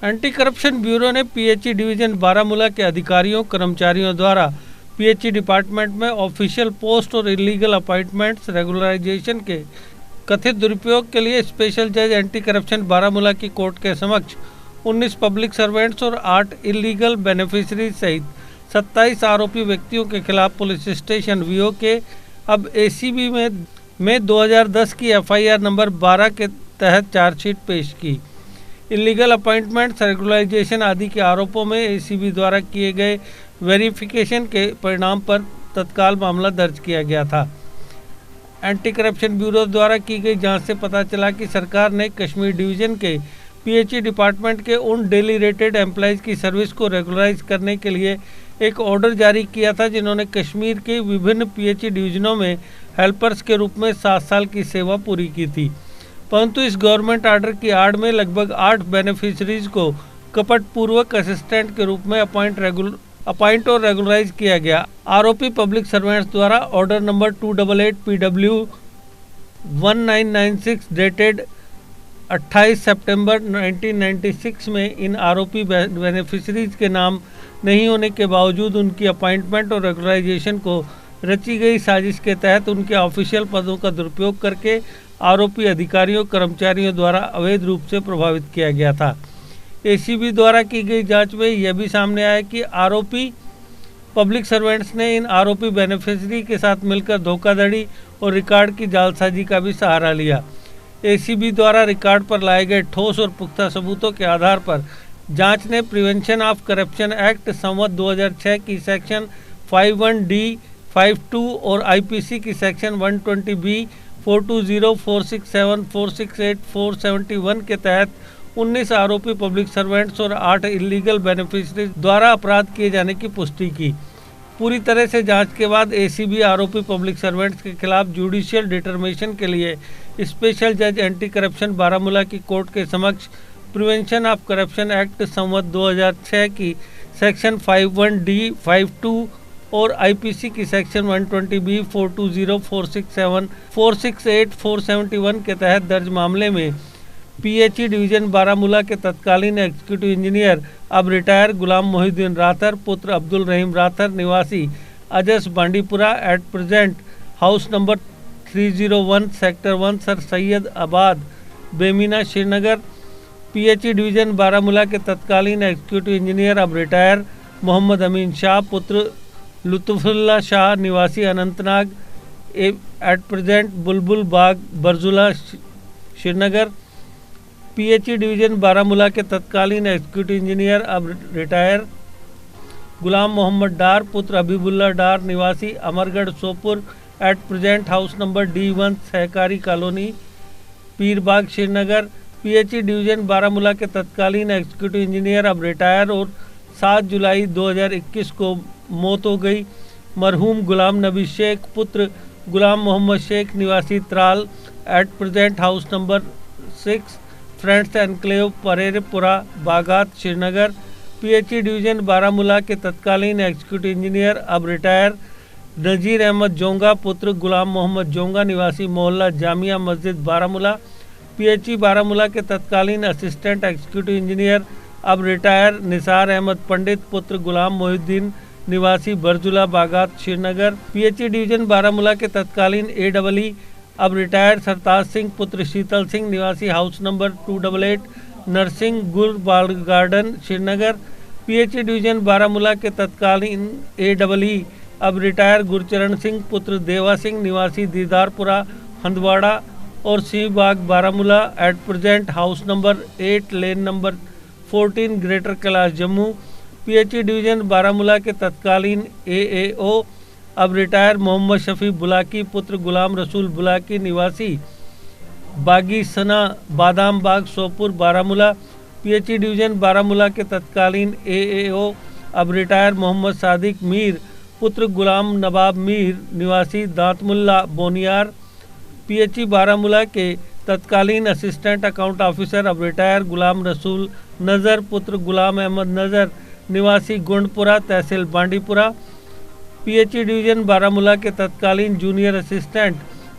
Anti corruption bureau ने PHE division Baramulla के अधिकारियों कर्मचारियों द्वारा पीएचई डिपार्टमेंट में ऑफिशियल पोस्ट और इलीगल अपॉइंटमेंट्स रेगुलराइजेशन के कथित दुरुपयोग के लिए स्पेशल जज एंटी करप्शन बारामूला की कोर्ट के समक्ष 19 पब्लिक सर्वेंट्स और 8 इलीगल बेनिफिशरीज सहित 27 आरोपी व्यक्तियों के खिलाफ पुलिस स्टेशन वीओ के अब एसीबी में 2010 की एफआईआर नंबर 12 के तहत चार्जशीट पेश की। इलीगल अपॉइंटमेंट रेगुलराइजेशन आदि के आरोपों में एसीबी द्वारा किए गए वेरिफिकेशन के परिणाम पर तत्काल मामला दर्ज किया गया था। एंटी करप्शन ब्यूरो द्वारा की गई जांच से पता चला कि सरकार ने कश्मीर डिवीज़न के पीएचई डिपार्टमेंट के उन डेली रेटेड एम्प्लॉयज़ की सर्विस को रेगुलराइज करने के लिए एक ऑर्डर जारी किया था जिन्होंने कश्मीर के विभिन्न पीएचई डिवीज़नों में हेल्पर्स के रूप में 7 साल की सेवा पूरी की थी, परंतु इस गवर्नमेंट ऑर्डर की आड़ में लगभग 8 बेनिफिशरीज को कपटपूर्वक असिस्टेंट के रूप में अपॉइंट और रेगुलराइज किया गया। आरोपी पब्लिक सर्वेंट्स द्वारा ऑर्डर नंबर 288 PW 1996 डेटेड 28 सितंबर 1996 में इन आरोपी बेनिफिशरीज के नाम नहीं होने के बावजूद उनकी अपॉइंटमेंट और रेगुलराइजेशन को रची गई साजिश के तहत उनके ऑफिशियल पदों का दुरुपयोग करके आरोपी अधिकारियों कर्मचारियों द्वारा अवैध रूप से प्रभावित किया गया था। एसीबी द्वारा की गई जांच में यह भी सामने आया कि आरोपी पब्लिक सर्वेंट्स ने इन आरोपी बेनिफिशरी के साथ मिलकर धोखाधड़ी और रिकॉर्ड की जालसाजी का भी सहारा लिया। एसीबी द्वारा रिकॉर्ड पर लाए गए ठोस और पुख्ता सबूतों के आधार पर जांच ने प्रिवेंशन ऑफ करप्शन एक्ट संवत 2006 की सेक्शन 51D 52 और आईपीसी की सेक्शन 120B 420, 467, 468, 471 के तहत 19 आरोपी पब्लिक सर्वेंट्स और 8 इलीगल बेनिफिशरीज द्वारा अपराध किए जाने की पुष्टि की। पूरी तरह से जांच के बाद एसीबी आरोपी पब्लिक सर्वेंट्स के खिलाफ जुडिशियल डिटर्मिनेशन के लिए स्पेशल जज एंटी करप्शन बारामूला की कोर्ट के समक्ष प्रिवेंशन ऑफ करप्शन एक्ट संवत 2006 की सेक्शन 51D 52 और आईपीसी की सेक्शन 120B 420, 467, 468, 471 के तहत दर्ज मामले में पीएचई डिवीजन बारामूला के तत्कालीन एग्जीक्यूटिव इंजीनियर अब रिटायर गुलाम मोहिउद्दीन राथर पुत्र अब्दुल रहीम राथर निवासी Ajas Bandipora at present house number 301 sector 1 Sir Syed Abad Bemina Srinagar. PHE division Baramulla के तत्कालीन एग्जीक्यूटिव इंजीनियर अब रिटायर मोहम्मद अमीन शाह पुत्र लुत्फुल्ला शाह निवासी Anantnag at present Bulbul Bagh Barzulla Srinagar. PHE division Baramulla के तत्कालीन एग्जीक्यूटिव इंजीनियर अब रिटायर गुलाम मोहम्मद डार पुत्र हबीबुल्ला डार निवासी Amargarh Sopore at present house number D1 Sahakari colony Peerbagh Srinagar. PHE division Baramulla के तत्कालीन एग्जीक्यूटिव इंजीनियर अब रिटायर और 7 जुलाई 2021 को मौत हो गई मरहूम गुलाम नबी शेख पुत्र गुलाम मोहम्मद शेख निवासी Tral at present house number 6 friends enclave Parraypora Bagat Srinagar. PHE division Baramulla के तत्कालीन एग्जीक्यूटिव इंजीनियर अब रिटायर नज़ीर अहमद जोंगा पुत्र गुलाम मोहम्मद जोंगा निवासी मोहल्ला जामिया मस्जिद बारामूला। पीएचई बारामूला के तत्कालीन असिस्टेंट एग्जीक्यूटिव इंजीनियर अब रिटायर निसार अहमद पंडित पुत्र गुलाम मोहिउद्दीन निवासी बरजुला बागात श्रीनगर। पीएचई डिवीजन बारामूला के तत्कालीन AEE अब रिटायर सरताज सिंह पुत्र शीतल सिंह निवासी हाउस नंबर 288 नरसिंह गुल बाल garden Srinagar. PHE division Baramulla के तत्कालीन AEE अब रिटायर गुरचरण सिंह पुत्र देवा सिंह निवासी दीदारपुरा हंदवाड़ा और Singh Bagh Baramulla at present house number 8 lane number 14 greater Kailash Jammu. PHE division Baramulla के तत्कालीन AAO अब रिटायर मोहम्मद शफी बुलाकी पुत्र गुलाम रसूल बुलाकी निवासी बागी सना बादाम बाग सोपुर बारामूला। पीएचई डिवीजन बारामूला के तत्कालीन AAO अब रिटायर मोहम्मद सादिक मीर पुत्र गुलाम नवाब मीर निवासी दांतमुल्ला बोनियार। पीएचई बारामूला के तत्कालीन असिस्टेंट अकाउंट ऑफिसर अब रिटायर गुलाम रसूल नज़र पुत्र गुलाम अहमद नज़र निवासी गुंडपुरा तहसील बांडीपुरा। पीएचई डिवीजन बारामूला के तत्कालीन जूनियर असिस्टेंट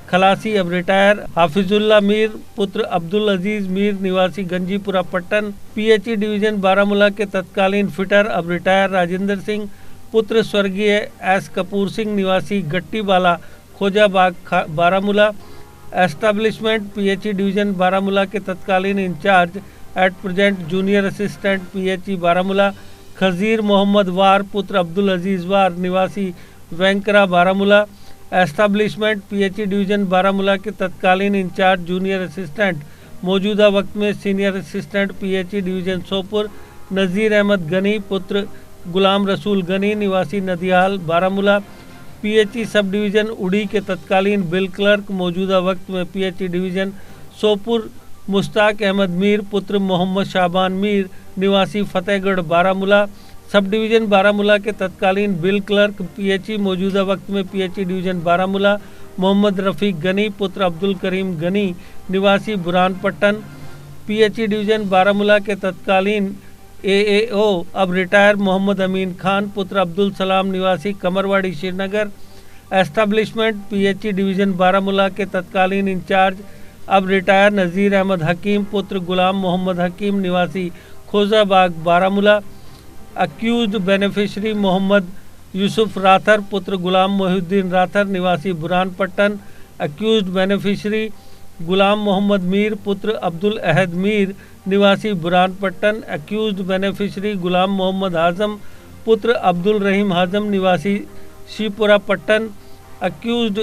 खलासी अब रिटायर। हाफिजुल्ला मीर पुत्र अब्दुल अजीज मीर निवासी गंजीपुरा पट्टन पीएचई डिवीजन बारामूला के तत्कालीन फिटर अब रिटायर। राजेंद्र सिंह पुत्र स्वर्गीय एस कपूर सिंह निवासी Gattibala Khojabagh Baramulla. Establishment PHE division Baramulla के तत्कालीन incharge at present junior assistant PHE Baramulla. Khazir Mohammad War पुत्र अब्दुल अजीज वार निवासी Wankara Baramulla. Establishment PHE division Baramulla के तत्कालीन इंचार्ज जूनियर असिस्टेंट मौजूदा वक्त में senior assistant PHE division Sopore. Nazir Ahmad Ghani पुत्र गुलाम रसूल गनी निवासी Nadiyal Baramulla. PHE sub division Uri के तत्कालीन बिल क्लर्क मौजूदा वक्त में पीएचई डिवीज़न सोपुर। मुश्ताक अहमद मीर पुत्र मोहम्मद शाबान मीर निवासी फतेहगढ़ बारामूला। सब डिवीज़न बारामूला के तत्कालीन बिल क्लर्क पीएचई मौजूदा वक्त में पीएचई डिवीज़न बारामूला। मोहम्मद रफ़ीक गनी पुत्र अब्दुल करीम गनी निवासी बुरहानपट्टन। पीएचई डिवीज़न बारामूला के तत्कालीन एएओ अब रिटायर मोहम्मद अमीन खान पुत्र अब्दुल सलाम निवासी Kamarwari Srinagar. Establishment PHE division Baramulla के तत्कालीन इंचार्ज अब रिटायर नज़ीर अहमद हकीम पुत्र गुलाम मोहम्मद हकीम निवासी खोजाबाग बारामूला। अक्यूज्ड बेनिफिशरी मोहम्मद यूसुफ राथर पुत्र गुलाम मोहिउद्दीन राथर निवासी बुरहानपट्टन। अक्यूज्ड बेनिफिशरी गुलाम मोहम्मद मीर पुत्र अब्दुल अहद मीर निवासी बुरहानपट्टन। अक्यूज्ड बेनिफिशरी गुलाम मोहम्मद हाजम पुत्र अब्दुल रहीम हाजम निवासी शीपुरा पट्टन। अक्यूज्ड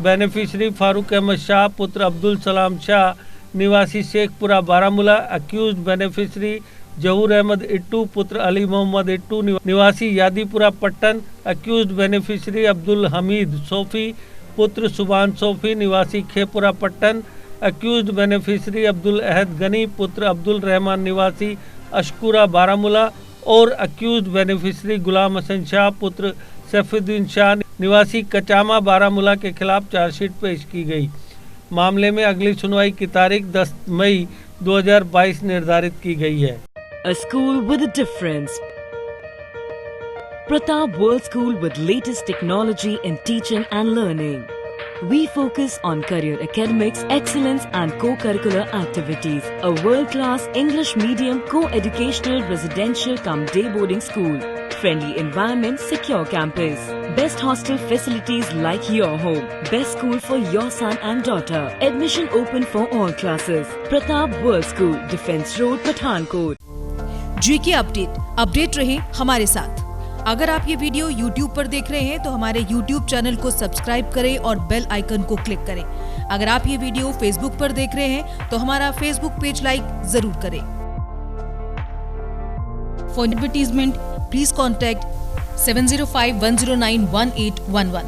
बेनिफिशरी फारूक अहमद शाह पुत्र अब्दुल सलाम शाह निवासी शेखपुरा बारामूला। अक्यूज्ड बेनिफिशरी जहूर अहमद इट्टू पुत्र अली मोहम्मद इट्टू निवासी यादीपुरा पट्टन। अक्यूज्ड बेनिफिशरी अब्दुल हमीद सोफ़ी पुत्र सुबान सोफ़ी निवासी खेपुरा पट्टन। अक्यूज्ड बेनिफिशरी अब्दुल अहद गनी पुत्र अब्दुल रहमान निवासी अशकुरा बारामूला। और अक्यूज्ड बेनिफिशरी गुलाम हसन शाह पुत्र सैफुद्दीन शाह निवासी कचामा बारामूला के खिलाफ चार्जशीट पेश की गई। मामले में अगली सुनवाई की तारीख 10 मई 2022 निर्धारित की गई है। A school with a difference. Pratap World School with latest technology in teaching and learning. We focus on career academics, excellence and co-curricular activities. A world-class English medium co-educational residential cum day boarding school. Friendly environment, secure campus. Best hostel facilities like your home. Best school for your son and daughter. Admission open for all classes. Pratap World School, Defence Road, Pathankot. GK update रहे हमारे साथ। अगर आप ये video YouTube पर देख रहे हैं तो हमारे YouTube चैनल को सब्सक्राइब करें और बेल आइकन को क्लिक करें। अगर आप ये वीडियो Facebook पर देख रहे हैं तो हमारा Facebook पेज लाइक जरूर करें। For advertisement please contact 705-109-1811।